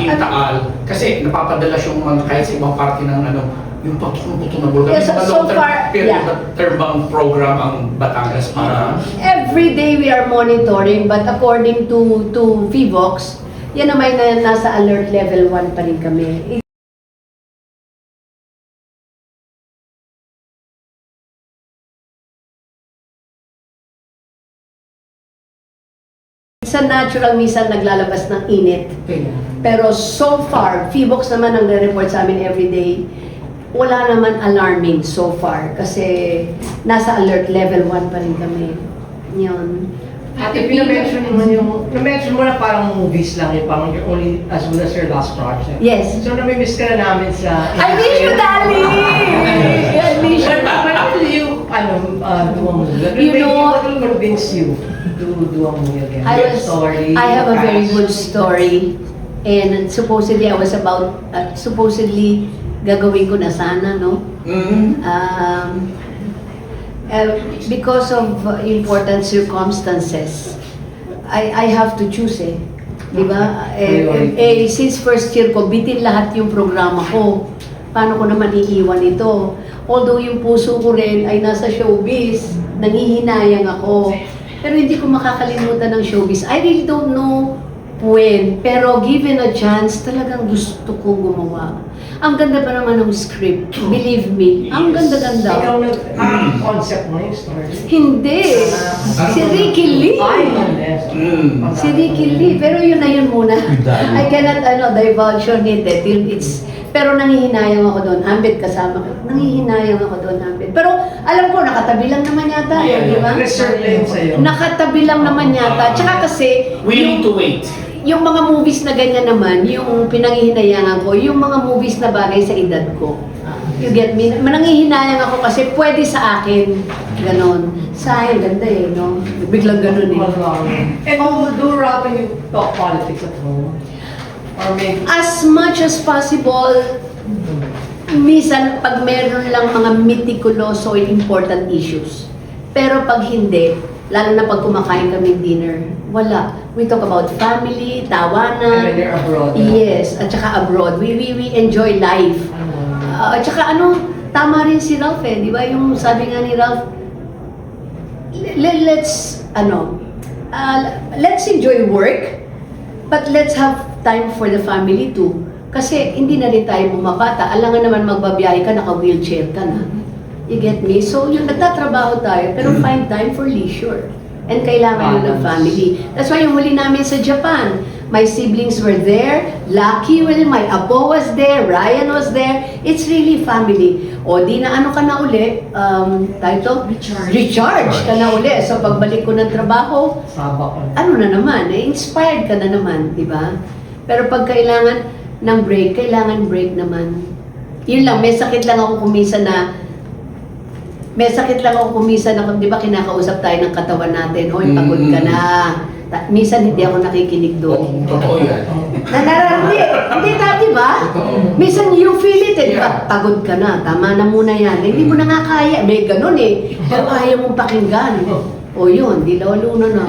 maging taal. Kasi napapadala yung mga kahit sa ibang party ng ano, yung pagpuputo ng bulkan. Yes, so far, term bang program ang Batangas para... Every day we are monitoring, but according to VIVOX, yan naman na nasa alert level 1 pa rin kami. Sa natural, minsan naglalabas ng init. Pero so far, VIVOX naman ang report sa amin everyday, wala naman alarming so far kasi nasa alert level 1 pa rin kami. Yun. Ate, na-mention mo na parang movies lang yun, parang you're only as good as your last project. Yes. So nami-miss ka na namin sa... I miss you, darling! I miss you. When will you, do a movie? You know, what will convince you to do a movie again? I have a very good story. And supposedly, I was about, supposedly, gagawin ko na sana, no? Because of important circumstances, I have to choose eh. Di ba? Since first year ko, bitin lahat yung programa ko. Paano ko naman iiwan ito? Although yung puso ko rin ay nasa showbiz, nangihinayang ako. Pero hindi ko makakalimutan ng showbiz. I really don't know when, pero given a chance, talagang gusto ko gumawa. Ang ganda pa naman ng script, believe me. Ang ganda-ganda. Ikaw concept mo yung story? Hindi. Si Ricky Lee. Si Ricky Lee. Pero yun na yun muna. I cannot divulge on it till it's... Pero nangihinayang ako doon. Ambit kasama ko. Nangihinayang ako doon, Ambit. Pero alam ko, nakatabi lang naman yata. Di ba? Reserve din sa'yo. Nakatabi lang naman yata. Tsaka kasi... Willing to wait. Yung mga movies na ganyan naman, yung pinanghihinayangan ko, yung mga movies na bagay sa edad ko. You get me? Mananghihinayang ako kasi pwede sa akin. Ganon. Sa akin, ganda eh, no? Biglang ganon eh. And do rap when you talk politics at home? Or maybe... As much as possible, minsan pag meron lang mga meticuloso and important issues. Pero pag hindi, lalo na pag kumakain kami dinner, wala. We talk about family, tawanan. And when you're abroad. Yes, at saka abroad. We enjoy life. At saka tama rin si Ralph eh, di ba? Yung sabi nga ni Ralph, let's enjoy work, but let's have time for the family too. Kasi hindi na rin tayo bumabata. Alangan naman magbabiyahe ka, naka-wheelchair ka na. You get me? So, yung nagtatrabaho tayo, pero find time for leisure. And kailangan yun ng family. That's why yung huli namin sa Japan, my siblings were there, Lucky, my apo was there, Ryan was there. It's really family. O di na ka na uli, recharge ka na uli. So pagbalik ko ng trabaho, ano na naman, inspired ka na naman, di ba? Pero pag kailangan ng break, kailangan break naman. Yun lang, may sakit lang ako kuminsan na di ba kinakausap tayo ng katawan natin, hoy, pagod ka na. Minsan hindi ako nakikinig doon. Totoo yan. Hindi dati ba? Minsan you feel it, di ba? Pagod ka na, tama na muna yan. Hindi mo na nga kaya, may ganun eh. Pero ayaw mong pakinggan. O yun, di lalo na.